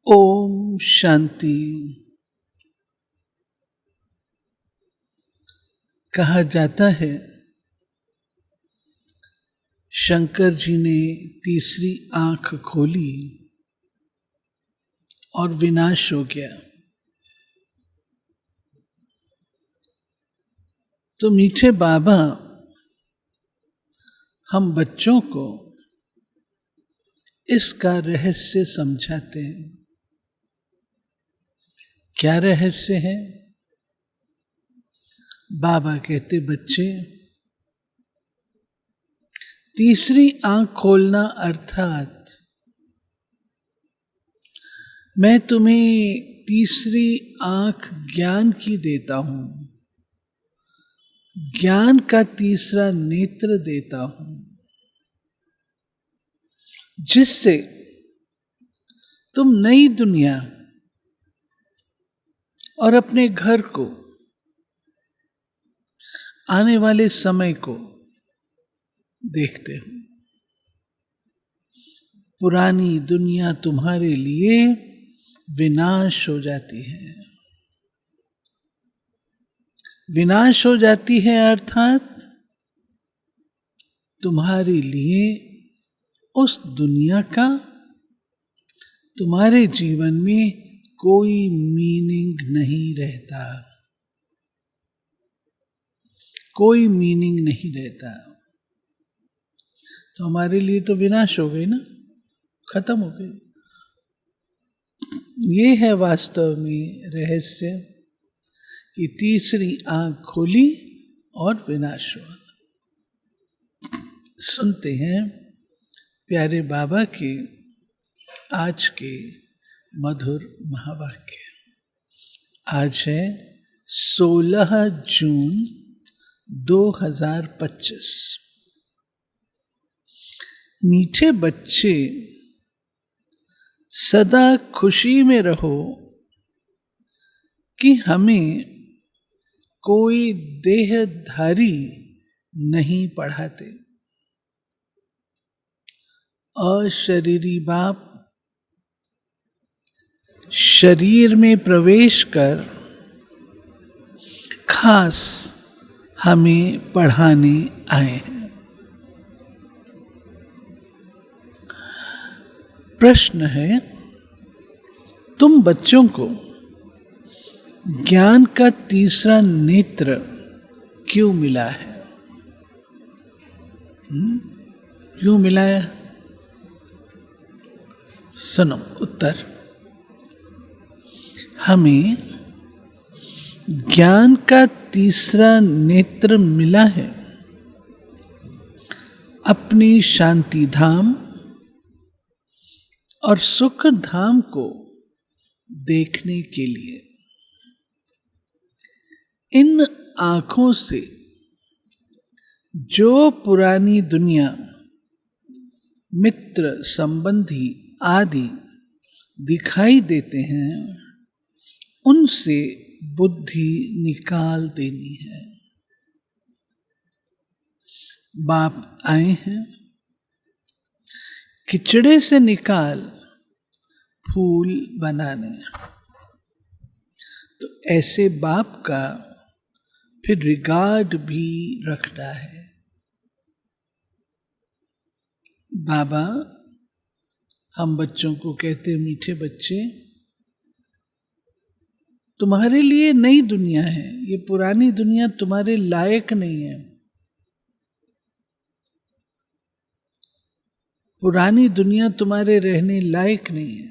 ओम शांति। कहा जाता है शंकर जी ने तीसरी आंख खोली और विनाश हो गया। तो मीठे बाबा हम बच्चों को इसका रहस्य समझाते हैं। क्या रहस्य है? बाबा कहते, बच्चे, तीसरी आंख खोलना अर्थात मैं तुम्हें तीसरी आंख ज्ञान की देता हूं, ज्ञान का तीसरा नेत्र देता हूं, जिससे तुम नई दुनिया और अपने घर को, आने वाले समय को देखते हो। पुरानी दुनिया तुम्हारे लिए विनाश हो जाती है। विनाश हो जाती है अर्थात तुम्हारे लिए उस दुनिया का तुम्हारे जीवन में कोई मीनिंग नहीं रहता, कोई मीनिंग नहीं रहता। तो हमारे लिए तो विनाश हो गई ना, खत्म हो गई। ये है वास्तव में रहस्य कि तीसरी आंख खोली और विनाश हुआ। सुनते हैं प्यारे बाबा के आज के मधुर महावाक्य। आज है 16 जून 2025। मीठे बच्चे, सदा खुशी में रहो कि हमें कोई देहधारी नहीं पढ़ाते। अशरीरी बाप शरीर में प्रवेश कर खास हमें पढ़ाने आए हैं। प्रश्न है, तुम बच्चों को ज्ञान का तीसरा नेत्र क्यों मिला है? क्यों मिला है? सुनो उत्तर। हमें ज्ञान का तीसरा नेत्र मिला है अपनी शांति धाम और सुख धाम को देखने के लिए। इन आंखों से जो पुरानी दुनिया, मित्र, संबंधी आदि दिखाई देते हैं, उनसे बुद्धि निकाल देनी है। बाप आए हैं, किचड़े से निकाल फूल बनाने। तो ऐसे बाप का फिर रिगार्ड भी रखना है। बाबा हम बच्चों को कहते, मीठे बच्चे, तुम्हारे लिए नई दुनिया है, ये पुरानी दुनिया तुम्हारे लायक नहीं है। पुरानी दुनिया तुम्हारे रहने लायक नहीं है।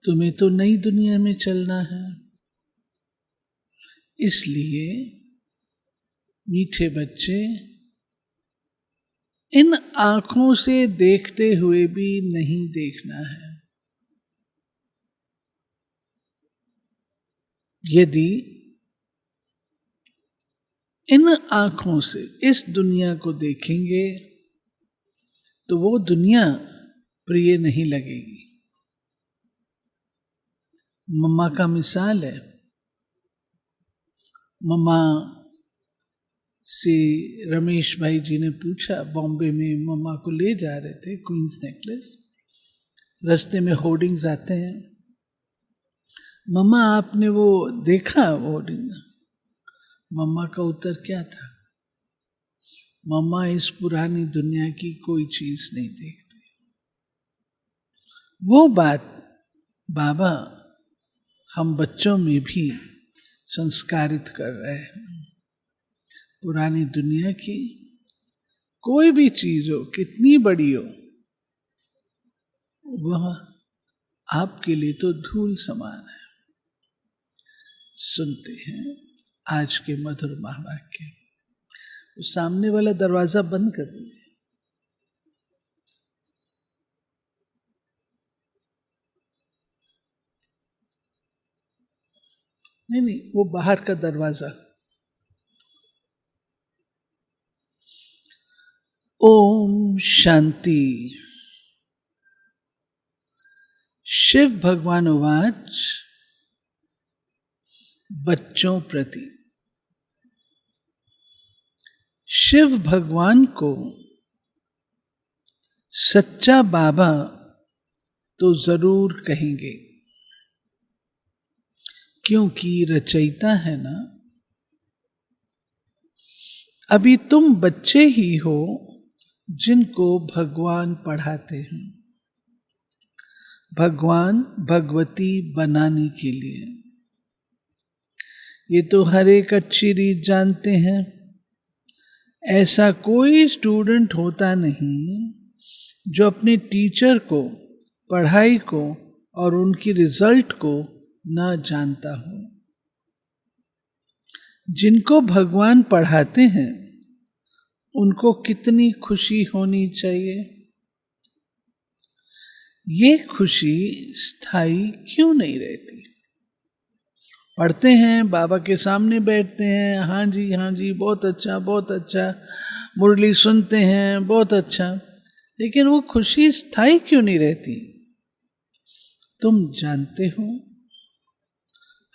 तुम्हें तो नई दुनिया में चलना है। इसलिए मीठे बच्चे, इन आंखों से देखते हुए भी नहीं देखना है। यदि इन आंखों से इस दुनिया को देखेंगे तो वो दुनिया प्रिय नहीं लगेगी। मम्मा का मिसाल है। मम्मा से रमेश भाई जी ने पूछा, बॉम्बे में मम्मा को ले जा रहे थे क्वींस नेकलेस, रास्ते में होर्डिंग्स आते हैं, मम्मा आपने वो देखा वो होर्डिंग? मम्मा का उत्तर क्या था? मम्मा इस पुरानी दुनिया की कोई चीज नहीं देखती। वो बात बाबा हम बच्चों में भी संस्कारित कर रहे हैं। पुरानी दुनिया की कोई भी चीज हो, कितनी बड़ी हो, वह आपके लिए तो धूल समान है। सुनते हैं आज के मधुर महावाक्य। उस सामने वाला दरवाजा बंद कर दीजिए। नहीं, वो बाहर का दरवाजा। ओम शांति। शिव भगवान उवाच बच्चों प्रति। शिव भगवान को सच्चा बाबा तो जरूर कहेंगे, क्योंकि रचयिता है ना। अभी तुम बच्चे ही हो जिनको भगवान पढ़ाते हैं, भगवान भगवती बनाने के लिए। ये तो हर एक अच्छी रीत जानते हैं। ऐसा कोई स्टूडेंट होता नहीं जो अपने टीचर को, पढ़ाई को और उनकी रिजल्ट को ना जानता हो। जिनको भगवान पढ़ाते हैं उनको कितनी खुशी होनी चाहिए। ये खुशी स्थायी क्यों नहीं रहती? पढ़ते हैं, बाबा के सामने बैठते हैं, हाँ जी बहुत अच्छा बहुत अच्छा, मुरली सुनते हैं बहुत अच्छा, लेकिन वो खुशी स्थायी क्यों नहीं रहती? तुम जानते हो,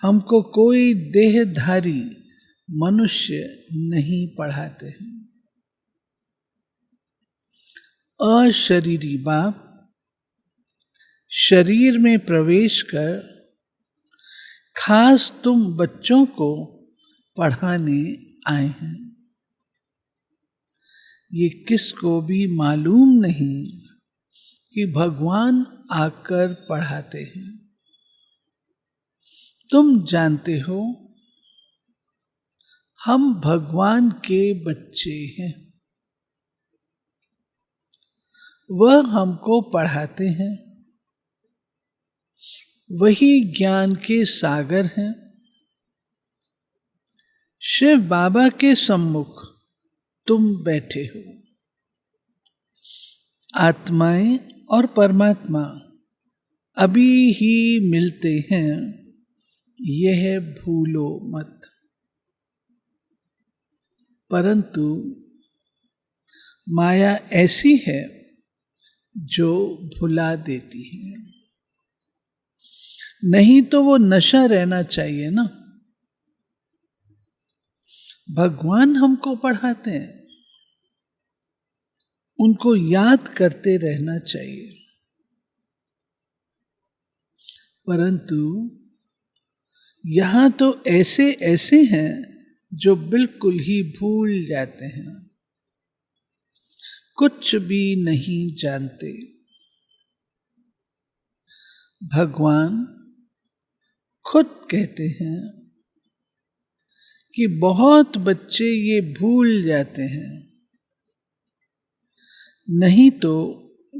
हमको कोई देहधारी मनुष्य नहीं पढ़ाते हैं। अशरीरी बाप शरीर में प्रवेश कर खास तुम बच्चों को पढ़ाने आए हैं। ये किसको भी मालूम नहीं कि भगवान आकर पढ़ाते हैं। तुम जानते हो, हम भगवान के बच्चे हैं, वह हमको पढ़ाते हैं, वही ज्ञान के सागर हैं। शिव बाबा के सम्मुख तुम बैठे हो। आत्माएं और परमात्मा अभी ही मिलते हैं, यह भूलो मत। परंतु माया ऐसी है जो भुला देती है। नहीं तो वो नशा रहना चाहिए ना। भगवान हमको पढ़ाते हैं, उनको याद करते रहना चाहिए। परंतु यहां तो ऐसे ऐसे हैं जो बिल्कुल ही भूल जाते हैं, कुछ भी नहीं जानते। भगवान खुद कहते हैं कि बहुत बच्चे ये भूल जाते हैं, नहीं तो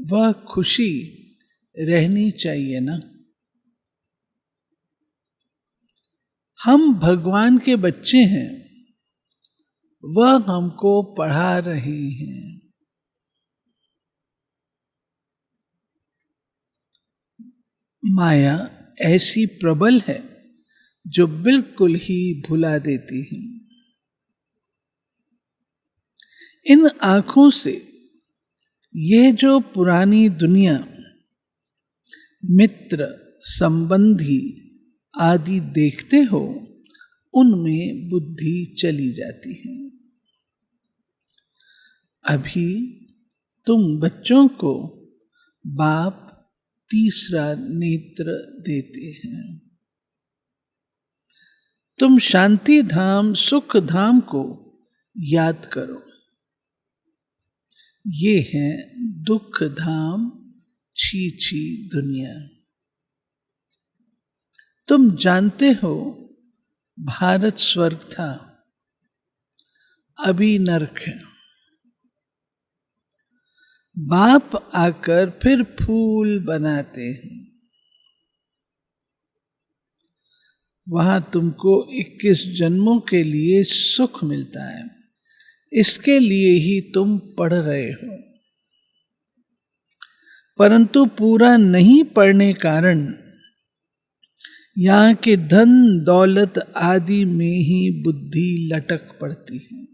वह खुशी रहनी चाहिए ना। हम भगवान के बच्चे हैं, वह हमको पढ़ा रहे हैं। माया ऐसी प्रबल है जो बिल्कुल ही भुला देती है। इन आंखों से यह जो पुरानी दुनिया, मित्र, संबंधी आदि देखते हो, उनमें बुद्धि चली जाती है। अभी तुम बच्चों को बाप तीसरा नेत्र देते हैं। तुम शांति धाम सुख धाम को याद करो, ये है दुख धाम छी छी दुनिया। तुम जानते हो भारत स्वर्ग था, अभी नरक है। बाप आकर फिर फूल बनाते हैं, वहां तुमको 21 जन्मों के लिए सुख मिलता है, इसके लिए ही तुम पढ़ रहे हो। परंतु पूरा नहीं पढ़ने कारण यहाँ के धन दौलत आदि में ही बुद्धि लटक पड़ती है,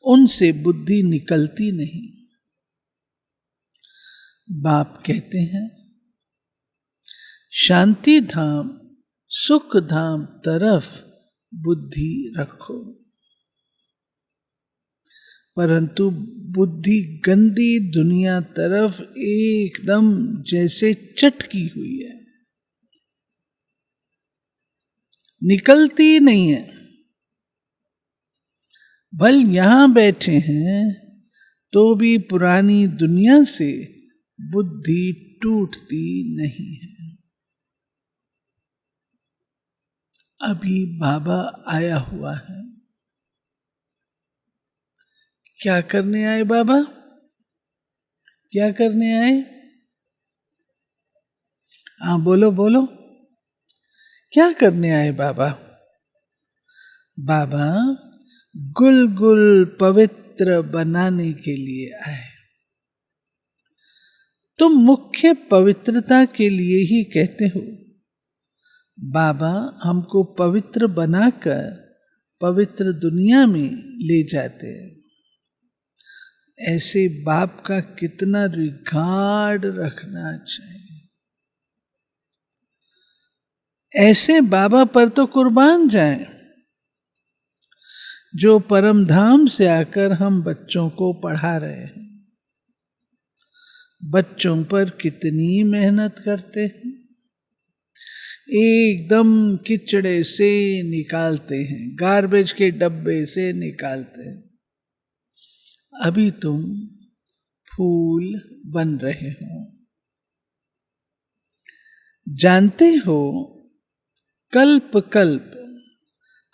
उनसे बुद्धि निकलती नहीं। बाप कहते हैं शांति धाम सुख धाम तरफ बुद्धि रखो, परंतु बुद्धि गंदी दुनिया तरफ एकदम जैसे चटकी हुई है, निकलती नहीं है। भल यहां बैठे हैं तो भी पुरानी दुनिया से बुद्धि टूटती नहीं है। अभी बाबा आया हुआ है, क्या करने आए बाबा? क्या करने आए? हाँ बोलो बोलो, क्या करने आए बाबा? बाबा गुल गुल पवित्र बनाने के लिए आए। तुम मुख्य पवित्रता के लिए ही कहते हो, बाबा हमको पवित्र बनाकर पवित्र दुनिया में ले जाते हैं। ऐसे बाप का कितना रिगार्ड रखना चाहिए। ऐसे बाबा पर तो कुर्बान जाएं, जो परम धाम से आकर हम बच्चों को पढ़ा रहे हैं। बच्चों पर कितनी मेहनत करते हैं, एकदम किचड़े से निकालते हैं, गार्बेज के डब्बे से निकालते हैं। अभी तुम फूल बन रहे हो। जानते हो कल्प कल्प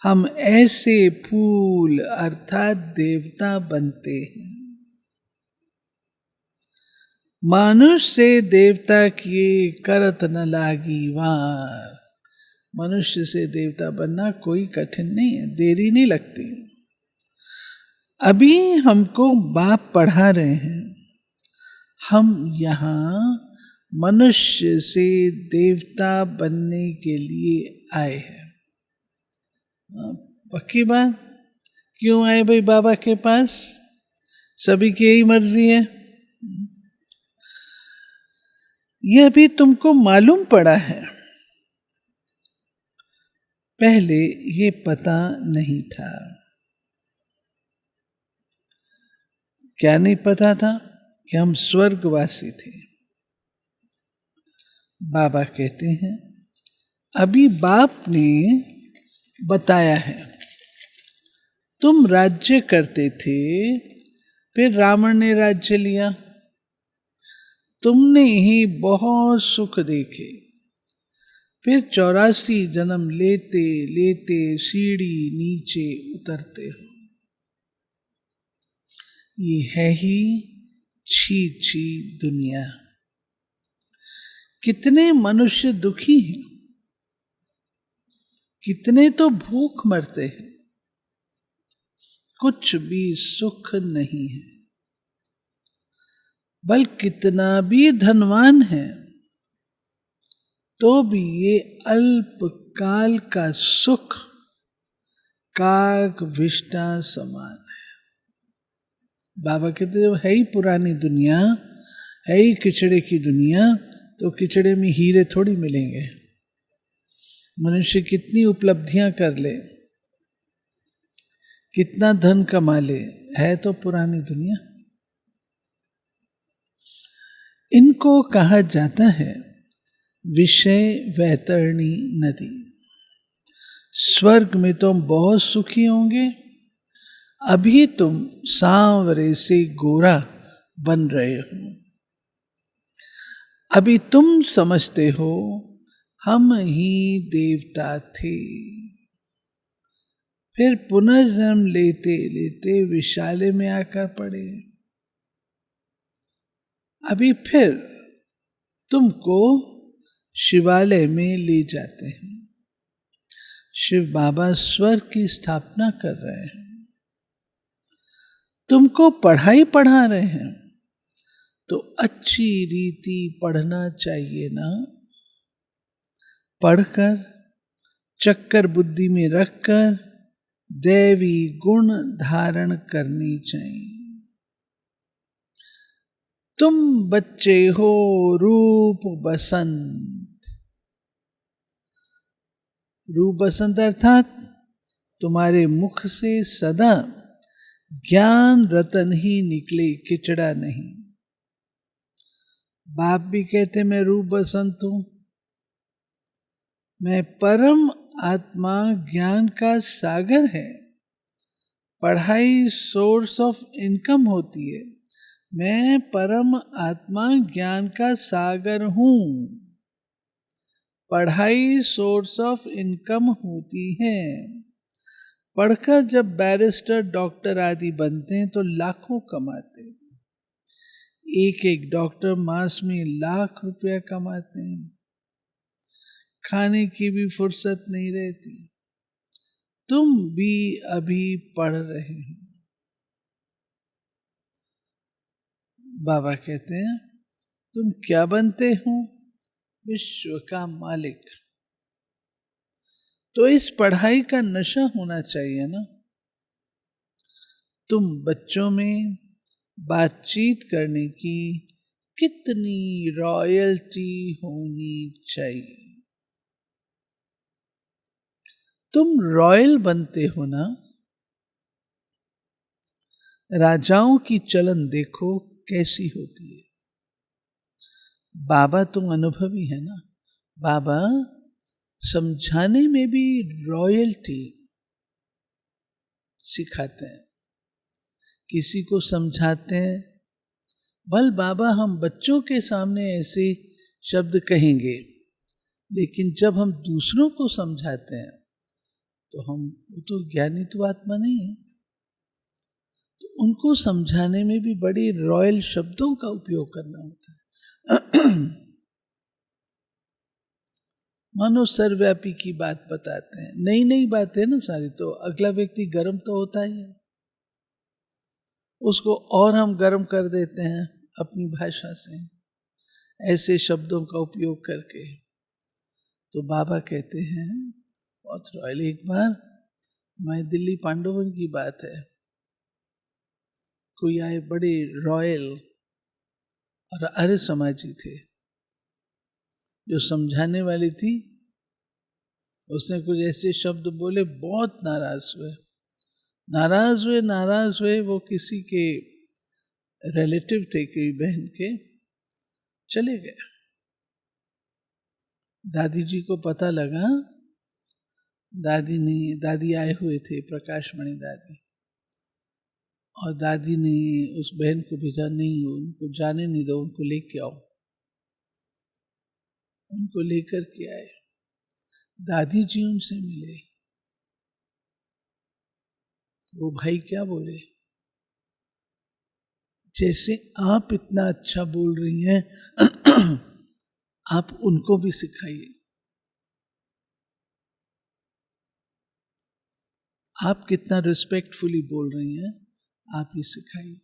हम ऐसे फूल अर्थात देवता बनते हैं। मनुष्य से देवता किए करत न लागी वार। मनुष्य से देवता बनना कोई कठिन नहीं है, देरी नहीं लगती। अभी हमको बाप पढ़ा रहे हैं, हम यहाँ मनुष्य से देवता बनने के लिए आए हैं। पक्की बात? क्यों आए भाई बाबा के पास? सभी की यही मर्जी है। यह भी तुमको मालूम पड़ा है, पहले ये पता नहीं था। क्या नहीं पता था? कि हम स्वर्गवासी थे। बाबा कहते हैं अभी बाप ने बताया है, तुम राज्य करते थे, फिर रावण ने राज्य लिया, तुमने ही बहुत सुख देखे, फिर 84 जन्म लेते लेते सीढ़ी नीचे उतरते हो। ये है ही छी छी दुनिया। कितने मनुष्य दुखी हैं, कितने तो भूख मरते हैं, कुछ भी सुख नहीं है। बल कितना भी धनवान है तो भी ये अल्प काल का सुख काग विष्टा समान है। बाबा कहते जब है ही पुरानी दुनिया, है ही किचड़े की दुनिया, तो किचड़े में हीरे थोड़ी मिलेंगे। मनुष्य कितनी उपलब्धियां कर ले, कितना धन कमा ले, है तो पुरानी दुनिया। इनको कहा जाता है विषय वैतरणी नदी। स्वर्ग में तुम बहुत सुखी होंगे, अभी तुम सांवरे से गोरा बन रहे हो। अभी तुम समझते हो हम ही देवता थे, फिर पुनर्जन्म लेते लेते विशाले में आकर पड़े। अभी फिर तुमको शिवालय में ले जाते हैं। शिव बाबा स्वर्ग की स्थापना कर रहे हैं, तुमको पढ़ाई पढ़ा रहे हैं, तो अच्छी रीति पढ़ना चाहिए ना। पढ़कर चक्कर बुद्धि में रखकर दैवी गुण धारण करनी चाहिए। तुम बच्चे हो रूप बसंत। रूप बसंत अर्थात तुम्हारे मुख से सदा ज्ञान रतन ही निकले, किचड़ा नहीं। बाप भी कहते मैं रूप बसंत हूं, मैं परम आत्मा ज्ञान का सागर है। पढ़ाई सोर्स ऑफ इनकम होती है, मैं परम आत्मा ज्ञान का सागर हूं। पढ़ाई सोर्स ऑफ इनकम होती है। पढ़कर जब बैरिस्टर डॉक्टर आदि बनते हैं तो लाखों कमाते हैं। एक एक डॉक्टर मास में लाख रुपया कमाते हैं, खाने की भी फुर्सत नहीं रहती। तुम भी अभी पढ़ रहे हो। बाबा कहते हैं तुम क्या बनते हो? विश्व का मालिक। तो इस पढ़ाई का नशा होना चाहिए ना। तुम बच्चों में बातचीत करने की कितनी रॉयल्टी होनी चाहिए। तुम रॉयल बनते हो ना। राजाओं की चलन देखो कैसी होती है। बाबा तुम अनुभवी है ना। बाबा समझाने में भी रॉयल्टी सिखाते हैं, किसी को समझाते हैं। भल बाबा हम बच्चों के सामने ऐसे शब्द कहेंगे, लेकिन जब हम दूसरों को समझाते हैं तो हम वो तो ज्ञानी तो आत्मा नहीं है, तो उनको समझाने में भी बड़ी रॉयल शब्दों का उपयोग करना होता है। मानो सर्वव्यापी की बात बताते हैं, नई नई बात है ना सारी, तो अगला व्यक्ति गर्म तो होता ही है, उसको और हम गर्म कर देते हैं अपनी भाषा से, ऐसे शब्दों का उपयोग करके। तो बाबा कहते हैं बहुत रॉयल। एक बार हमारे दिल्ली पांडुवन की बात है, कोई आए बड़े रॉयल और आर्य समाजी थे, जो समझाने वाली थी उसने कुछ ऐसे शब्द बोले, बहुत नाराज हुए। नाराज हुए। वो किसी के रिलेटिव थे, कोई बहन के, चले गए। दादी जी को पता लगा, दादी आए हुए थे, प्रकाश मणि दादी, और दादी ने उस बहन को भेजा, नहीं उनको जाने नहीं दो, उनको लेके आओ। उनको लेकर के आए। दादी जी उनसे मिले। वो भाई क्या बोले, जैसे आप इतना अच्छा बोल रही हैं आप उनको भी सिखाइए। आप कितना रिस्पेक्टफुली बोल रही हैं, आप ही सिखाइए।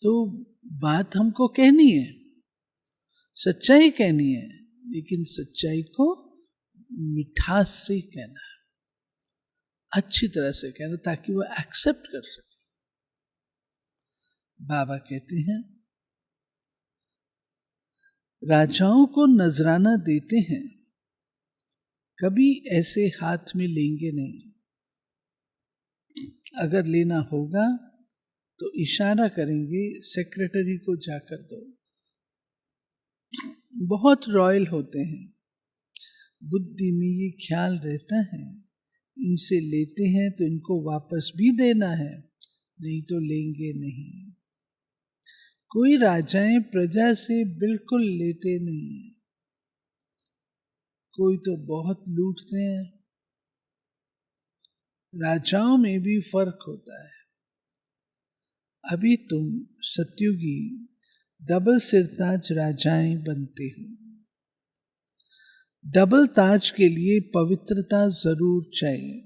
तो बात हमको कहनी है, सच्चाई कहनी है, लेकिन सच्चाई को मिठास से कहना है, अच्छी तरह से कहना, ताकि वो एक्सेप्ट कर सके। बाबा कहते हैं राजाओं को नजराना देते हैं, कभी ऐसे हाथ में लेंगे नहीं। अगर लेना होगा तो इशारा करेंगे सेक्रेटरी को जाकर दो। बहुत रॉयल होते हैं, बुद्धि में ये ख्याल रहता है इनसे लेते हैं तो इनको वापस भी देना है, नहीं तो लेंगे नहीं। कोई राजाएं प्रजा से बिल्कुल लेते नहीं हैं, कोई तो बहुत लूटते हैं। राजाओं में भी फर्क होता है। अभी तुम सत्युगी डबल सिरताज राजाएं बनते हो। डबल ताज के लिए पवित्रता जरूर चाहिए।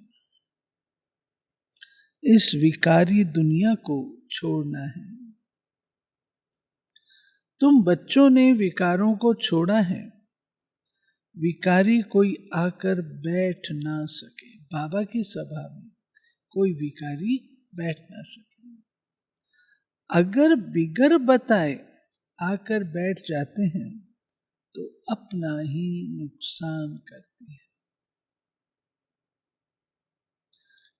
इस विकारी दुनिया को छोड़ना है। तुम बच्चों ने विकारों को छोड़ा है। विकारी कोई आकर बैठ ना सके। बाबा की सभा में कोई विकारी बैठ ना सके। अगर बिगर बताए आकर बैठ जाते हैं तो अपना ही नुकसान करते हैं।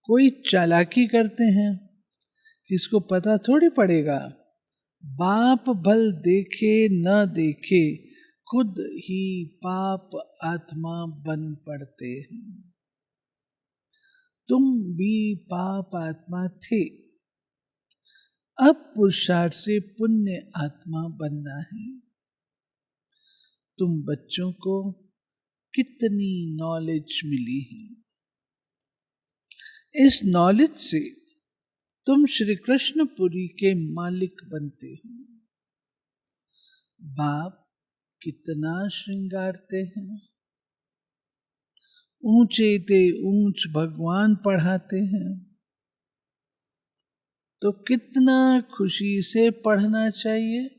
कोई चालाकी करते हैं, किसको पता थोड़ी पड़ेगा। बाप भल देखे न देखे खुद ही पाप आत्मा बन पड़ते हैं। तुम भी पाप आत्मा थे, अब पुरुषार्थ से पुण्य आत्मा बनना है। तुम बच्चों को कितनी नॉलेज मिली है। इस नॉलेज से तुम श्री कृष्णपुरी के मालिक बनते हो। बाप कितना श्रृंगारते हैं, ऊंचे ते ऊंच भगवान पढ़ाते हैं, तो कितना खुशी से पढ़ना चाहिए।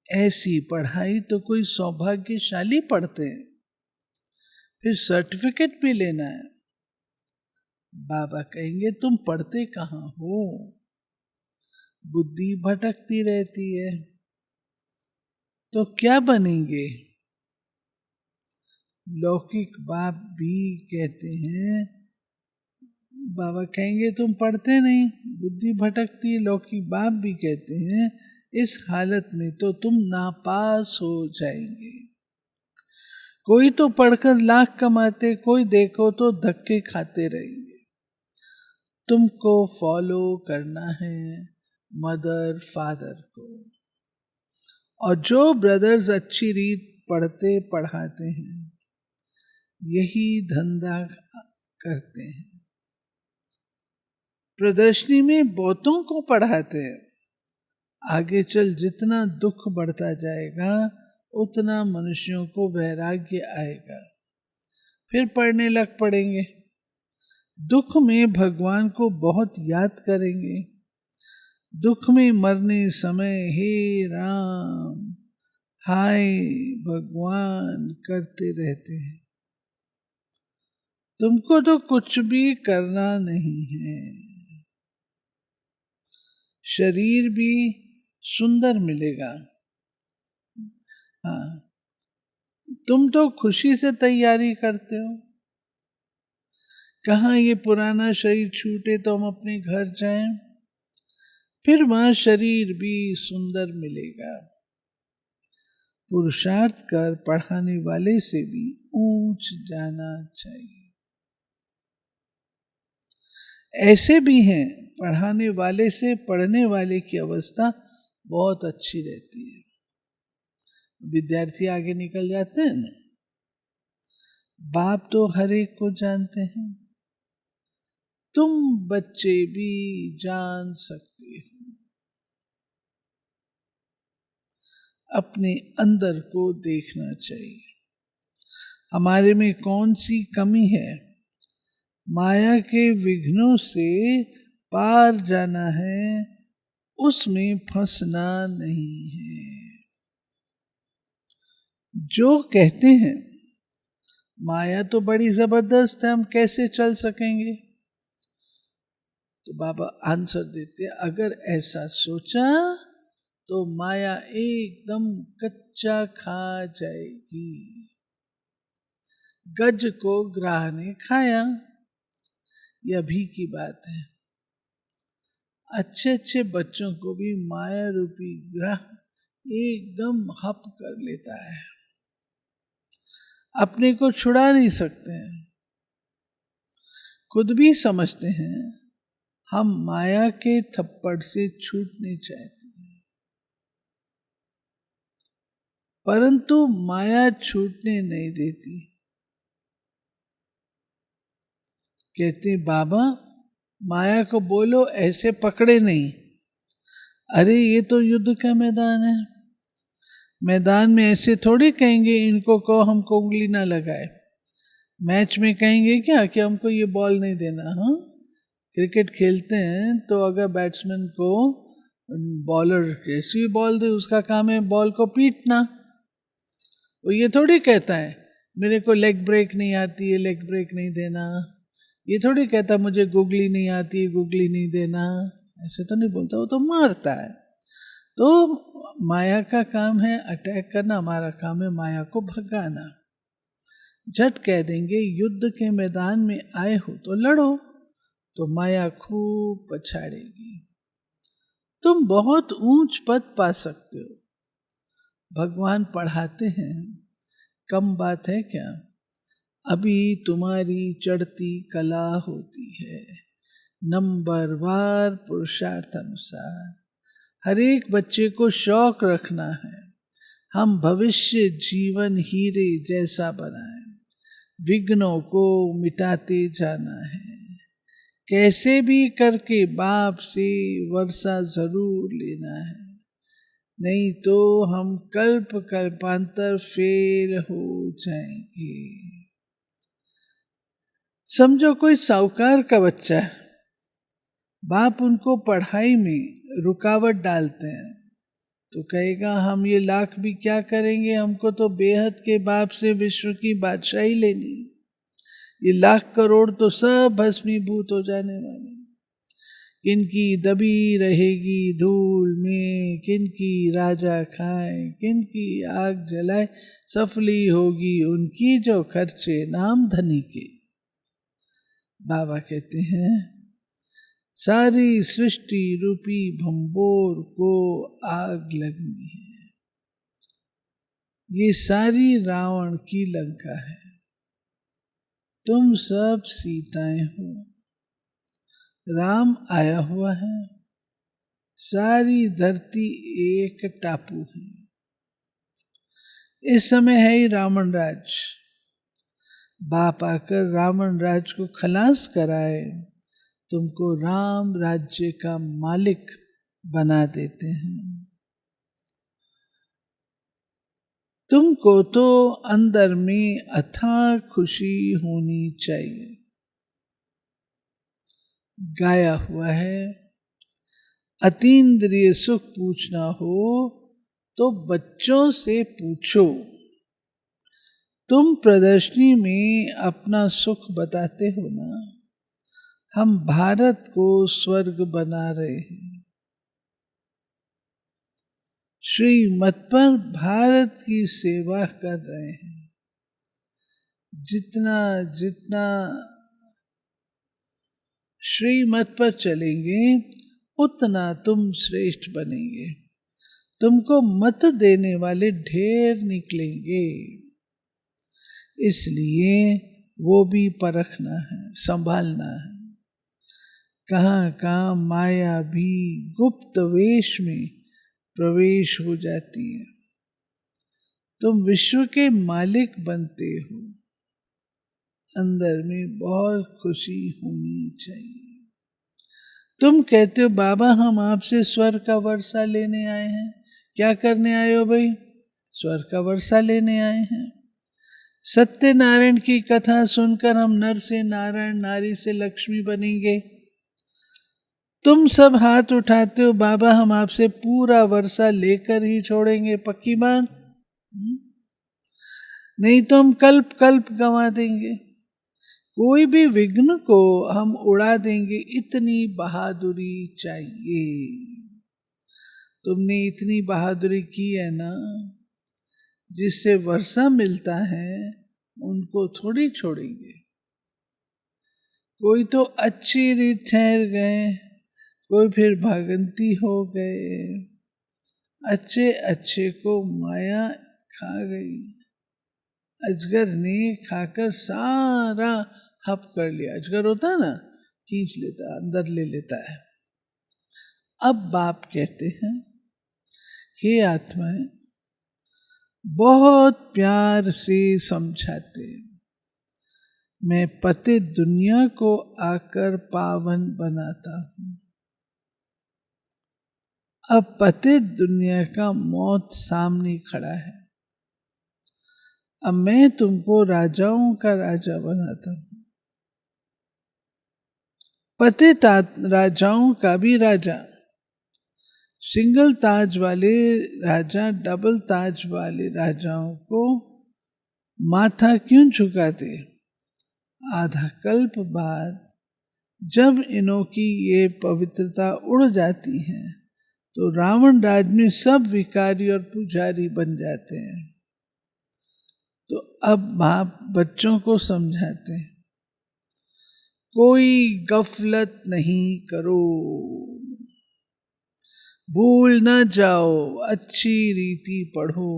ऐसी पढ़ाई तो कोई सौभाग्यशाली पढ़ते हैं, फिर सर्टिफिकेट भी लेना है। बाबा कहेंगे तुम पढ़ते कहाँ हो, बुद्धि भटकती रहती है, तो क्या बनेंगे। लौकिक बाप भी कहते हैं, बाबा कहेंगे तुम पढ़ते नहीं, बुद्धि भटकती। लौकिक बाप भी कहते हैं इस हालत में तो तुम नापास हो जाएंगे। कोई तो पढ़कर लाख कमाते, कोई देखो तो धक्के खाते रहेंगे। तुमको फॉलो करना है मदर फादर को। और जो ब्रदर्स अच्छी रीत पढ़ते पढ़ाते हैं, यही धंधा करते हैं। प्रदर्शनी में बहुतों को पढ़ाते हैं। आगे चल जितना दुख बढ़ता जाएगा उतना मनुष्यों को वैराग्य आएगा, फिर पढ़ने लग पड़ेंगे। दुख में भगवान को बहुत याद करेंगे। दुख में मरने समय हे राम हाय भगवान करते रहते हैं। तुमको तो कुछ भी करना नहीं है। शरीर भी सुंदर मिलेगा। हाँ, तुम तो खुशी से तैयारी करते हो। कहाँ ये पुराना शरीर छूटे तो हम अपने घर जाएं, फिर वहां शरीर भी सुंदर मिलेगा। पुरुषार्थ कर पढ़ाने वाले से भी ऊंच जाना चाहिए। ऐसे भी हैं पढ़ाने वाले से पढ़ने वाले की अवस्था बहुत अच्छी रहती है। विद्यार्थी आगे निकल जाते हैं ना, बाप तो हर एक को जानते हैं, तुम बच्चे भी जान सकते हो। अपने अंदर को देखना चाहिए, हमारे में कौन सी कमी है। माया के विघ्नों से पार जाना है, उसमें फंसना नहीं है। जो कहते हैं माया तो बड़ी जबरदस्त है, हम कैसे चल सकेंगे, तो बाबा आंसर देते, अगर ऐसा सोचा तो माया एकदम कच्चा खा जाएगी। गज को ग्राह ने खाया, यह भी की बात है। अच्छे अच्छे बच्चों को भी माया रूपी ग्रह एकदम हप कर लेता है, अपने को छुड़ा नहीं सकते हैं। खुद भी समझते हैं हम माया के थप्पड़ से छूटने चाहते हैं, परंतु माया छूटने नहीं देती। कहते बाबा माया को बोलो ऐसे पकड़े नहीं। अरे ये तो युद्ध का मैदान है, मैदान में ऐसे थोड़ी कहेंगे इनको को हमको उंगली ना लगाए। मैच में कहेंगे क्या कि हमको ये बॉल नहीं देना। हाँ, क्रिकेट खेलते हैं तो अगर बैट्समैन को बॉलर कैसी बॉल दे, उसका काम है बॉल को पीटना। वो ये थोड़ी कहता है मेरे को लेग ब्रेक नहीं आती है, लेग ब्रेक नहीं देना। ये थोड़ी कहता मुझे गुगली नहीं आती है, गुगली नहीं देना। ऐसे तो नहीं बोलता, वो तो मारता है। तो माया का काम है अटैक करना, हमारा काम है माया को भगाना। झट कह देंगे युद्ध के मैदान में आए हो तो लड़ो, तो माया खूब पछाड़ेगी। तुम बहुत ऊंच पद पा सकते हो, भगवान पढ़ाते हैं, कम बात है क्या? अभी तुम्हारी चढ़ती कला होती है, नंबरवार पुरुषार्थ अनुसार। हर एक बच्चे को शौक रखना है हम भविष्य जीवन हीरे जैसा बनाएं, विघ्नों को मिटाते जाना है। कैसे भी करके बाप से वर्षा जरूर लेना है, नहीं तो हम कल्प कल्पांतर फेल हो जाएंगे। समझो कोई साहूकार का बच्चा है, बाप उनको पढ़ाई में रुकावट डालते हैं, तो कहेगा हम ये लाख भी क्या करेंगे, हमको तो बेहद के बाप से विश्व की बादशाही लेनी। ये लाख करोड़ तो सब भस्मीभूत हो जाने वाले, किनकी दबी रहेगी धूल में, किनकी राजा खाए, किनकी आग जलाए, सफली होगी उनकी जो खर्चे नाम धनी के। बाबा कहते हैं सारी सृष्टि रूपी भंबोर को आग लगनी है। ये सारी रावण की लंका है, तुम सब सीताएं हो, राम आया हुआ है, सारी धरती एक टापू है। इस समय है ही रावण राज, बाप आकर रावण राज को खलास कराए, तुमको राम राज्य का मालिक बना देते हैं। तुमको तो अंदर में अथाह खुशी होनी चाहिए। गाया हुआ है अतीन्द्रिय सुख पूछना हो तो बच्चों से पूछो। तुम प्रदर्शनी में अपना सुख बताते हो ना, हम भारत को स्वर्ग बना रहे हैं। श्रीमत पर भारत की सेवा कर रहे हैं। जितना जितना श्रीमत पर चलेंगे उतना तुम श्रेष्ठ बनेंगे। तुमको मत देने वाले ढेर निकलेंगे, इसलिए वो भी परखना है, संभालना है। कहाँ कहाँ माया भी गुप्त वेश में प्रवेश हो जाती है। तुम विश्व के मालिक बनते हो, अंदर में बहुत खुशी होनी चाहिए। तुम कहते हो बाबा हम आपसे स्वर्ग का वर्षा लेने आए हैं। क्या करने आए हो भाई? स्वर्ग का वर्षा लेने आए हैं। सत्यनारायण की कथा सुनकर हम नर से नारायण, नारी से लक्ष्मी बनेंगे। तुम सब हाथ उठाते हो बाबा हम आपसे पूरा वर्षा लेकर ही छोड़ेंगे, पक्की बात? नहीं तो हम कल्प कल्प गंवा देंगे। कोई भी विघ्न को हम उड़ा देंगे, इतनी बहादुरी चाहिए। तुमने इतनी बहादुरी की है ना, जिससे वर्षा मिलता है उनको थोड़ी छोड़ेंगे। कोई तो अच्छी रीत ठहर गए, कोई फिर भागंती हो गए, अच्छे अच्छे को माया खा गई। अजगर ने खाकर सारा हप कर लिया। अजगर होता है ना, खींच लेता है, अंदर ले लेता है। अब बाप कहते हैं, हे आत्माएं, बहुत प्यार से समझाते, मैं पति दुनिया को आकर पावन बनाता हूं। अब पति दुनिया का मौत सामने खड़ा है। अब मैं तुमको राजाओं का राजा बनाता हूं, पतित राजाओं का भी राजा। सिंगल ताज वाले राजा डबल ताज वाले राजाओं को माथा क्यों झुकाते? आधा कल्प बाद जब इनों की ये पवित्रता उड़ जाती है तो रावण राज में सब विकारी और पुजारी बन जाते हैं। तो अब बाप बच्चों को समझाते हैं, कोई गफलत नहीं करो, भूल न जाओ, अच्छी रीति पढ़ो।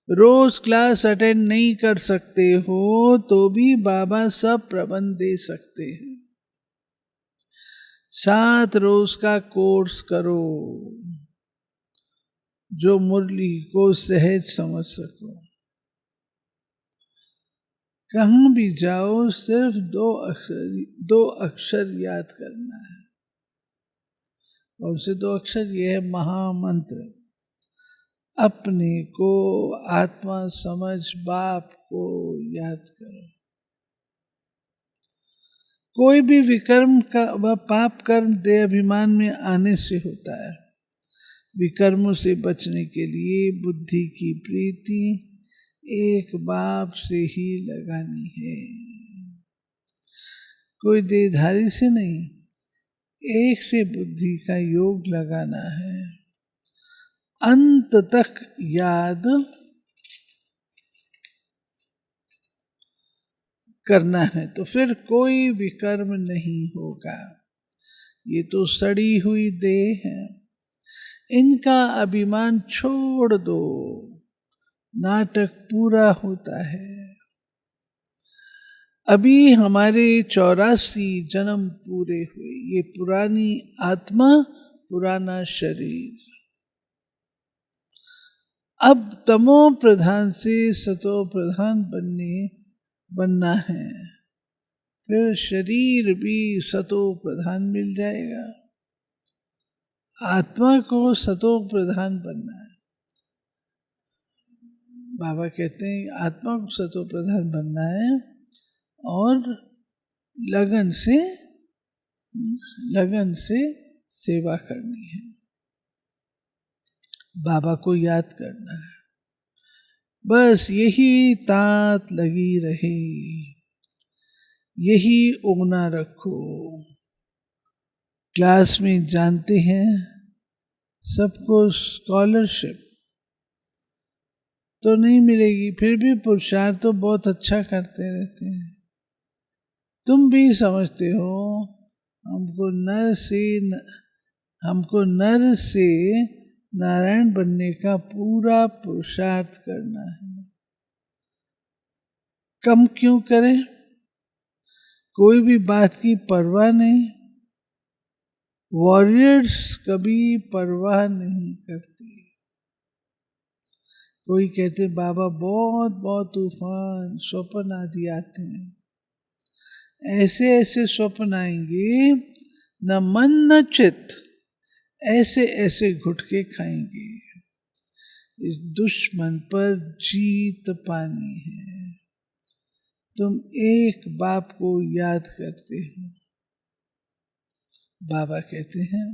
रोज क्लास अटेंड नहीं कर सकते हो तो भी बाबा सब प्रबंध दे सकते हैं। 7 रोज का कोर्स करो जो मुरली को सहज समझ सको। कहीं भी जाओ सिर्फ 2 अक्षर याद करना है, और उसे 2 अक्षर ये है महामंत्र। अपने को आत्मा समझ बाप को याद करो। कोई भी विकर्म का व पाप कर्म देह अभिमान में आने से होता है। विकर्मों से बचने के लिए बुद्धि की प्रीति एक बाप से ही लगानी है, कोई देहधारी से नहीं, एक से बुद्धि का योग लगाना है, अंत तक याद करना है, तो फिर कोई विकर्म नहीं होगा। ये तो सड़ी हुई देह है, इनका अभिमान छोड़ दो, नाटक पूरा होता है। अभी हमारे 84 जन्म पूरे हुए, ये पुरानी आत्मा, पुराना शरीर। अब तमो प्रधान से सतो प्रधान बनना है, फिर शरीर भी सतो प्रधान मिल जाएगा। आत्मा को सतो प्रधान बनना है। बाबा कहते हैं आत्मा को सतो प्रधान बनना है और लगन से सेवा करनी है, बाबा को याद करना है। बस यही तात लगी रहे, यही उगना रखो। क्लास में जानते हैं सबको स्कॉलरशिप तो नहीं मिलेगी, फिर भी पुरुषार्थ तो बहुत अच्छा करते रहते हैं। तुम भी समझते हो हमको नर से नारायण बनने का पूरा पुरुषार्थ करना है। कम क्यों करें? कोई भी बात की परवाह नहीं। वॉरियर्स कभी परवाह नहीं करते। कोई कहते बाबा बहुत बहुत तूफान स्वप्न आदि आते हैं, ऐसे ऐसे स्वप्न आएंगे, न मन न चित्त, ऐसे ऐसे घुटके खाएंगे। इस दुश्मन पर जीत पानी है। तुम एक बाप को याद करते हो। बाबा कहते हैं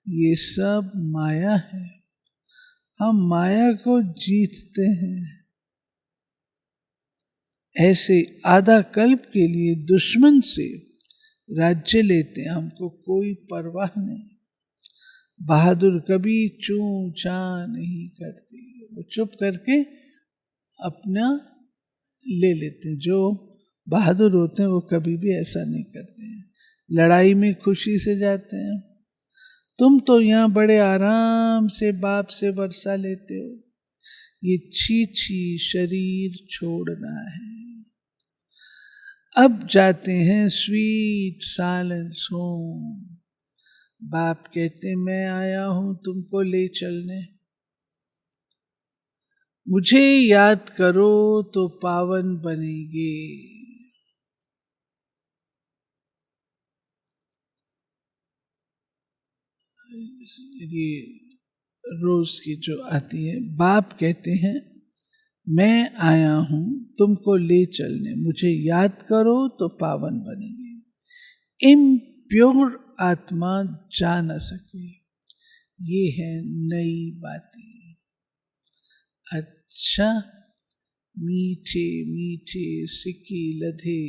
ये सब माया है, हम माया को जीतते हैं। ऐसे आधा कल्प के लिए दुश्मन से राज्य लेते हैं, हमको कोई परवाह नहीं। बहादुर कभी चूं चा नहीं करते, वो चुप करके अपना ले लेते हैं। जो बहादुर होते हैं वो कभी भी ऐसा नहीं करते हैं। लड़ाई में खुशी से जाते हैं। तुम तो यहाँ बड़े आराम से बाप से वर्षा लेते हो। ये छी शरीर छोड़ना है। अब जाते हैं स्वीट साइलेंस होम। बाप कहते मैं आया हूं तुमको ले चलने। मुझे याद करो तो पावन बनेंगे। ये रोज की जो आती है, बाप कहते हैं मैं आया हूं तुमको ले चलने, मुझे याद करो तो पावन बनेंगे। इम्प्योर आत्मा जा न सके, ये है नई बातें। अच्छा, मीठे मीठे सिक्की लधे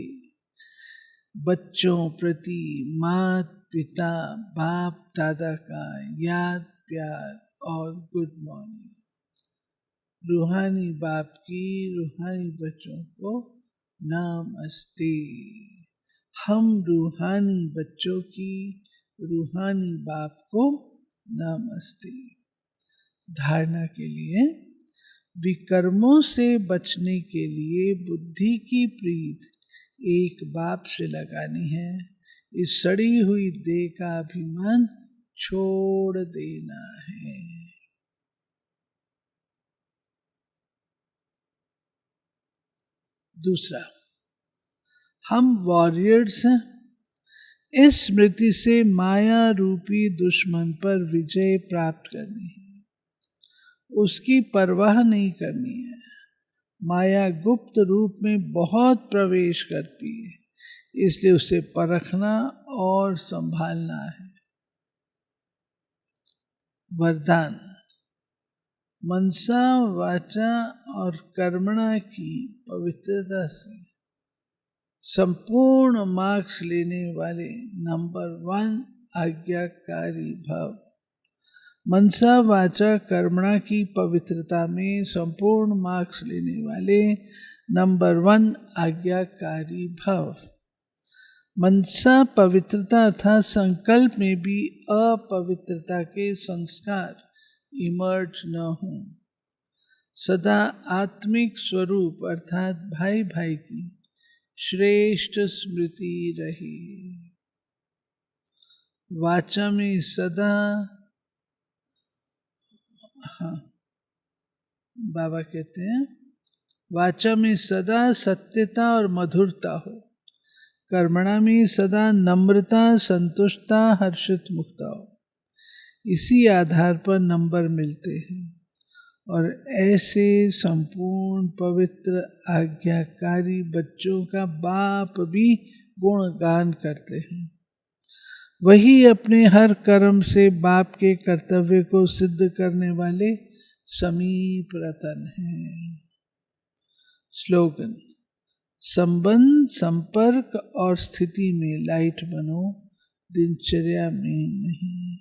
बच्चों प्रति मात पिता बाप दादा का याद प्यार और गुड मॉर्निंग। रूहानी बाप की रूहानी बच्चों को नमस्ते। हम रूहानी बच्चों की रूहानी बाप को नमस्ते। धारणा के लिए, विकर्मों से बचने के लिए बुद्धि की प्रीत एक बाप से लगानी है। इस सड़ी हुई देह का अभिमान छोड़ देना है। दूसरा, हम वॉरियर्स हैं। इस स्मृति से माया रूपी दुश्मन पर विजय प्राप्त करनी है, उसकी परवाह नहीं करनी है। माया गुप्त रूप में बहुत प्रवेश करती है, इसलिए उसे परखना और संभालना है। वरदान, मनसा वाचा और कर्मणा की पवित्रता से संपूर्ण मार्क्स लेने वाले नंबर 1 आज्ञाकारी भव। मनसा वाचा कर्मणा की पवित्रता में संपूर्ण मार्क्स लेने वाले नंबर 1 आज्ञाकारी भव। मनसा पवित्रता अर्थात संकल्प में भी अपवित्रता के संस्कार इमर्ज न हो। सदा आत्मिक स्वरूप अर्थात भाई भाई की श्रेष्ठ स्मृति रहे। वाचा में सदा, हाँ बाबा कहते हैं वाचा में सदा सत्यता और मधुरता हो। कर्मणा में सदा नम्रता संतुष्टता हर्षित मुक्ता हो। इसी आधार पर नंबर मिलते हैं और ऐसे संपूर्ण पवित्र आज्ञाकारी बच्चों का बाप भी गुणगान करते हैं। वही अपने हर कर्म से बाप के कर्तव्य को सिद्ध करने वाले समीप रतन हैं। स्लोगन, संबंध संपर्क और स्थिति में लाइट बनो, दिनचर्या में नहीं।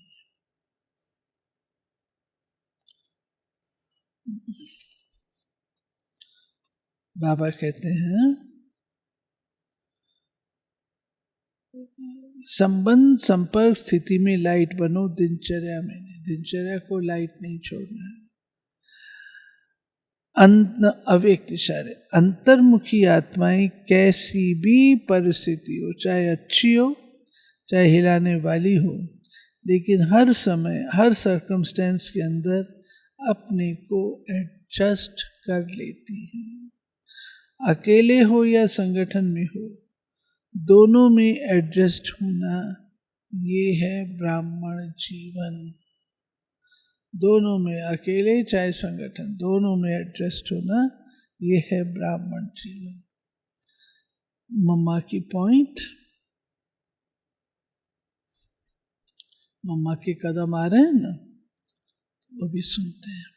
बाबा कहते हैं संबंध संपर्क स्थिति में लाइट बनो, दिनचर्या में नहीं। दिनचर्या को लाइट नहीं छोड़ना है। अव्यक्त इशारे, अंतर्मुखी आत्माएं कैसी भी परिस्थिति हो, चाहे अच्छी हो चाहे हिलाने वाली हो, लेकिन हर समय हर सर्कमस्टेंस के अंदर अपने को एडजस्ट कर लेती हैं। अकेले हो या संगठन में हो, दोनों में एडजस्ट होना, ये है ब्राह्मण जीवन। दोनों में, अकेले चाहे संगठन, दोनों में एडजस्ट होना, ये है ब्राह्मण जीवन। मम्मा की पॉइंट, मम्मा के कदम आ रहे हैं ना, वो भी सुनते हैं।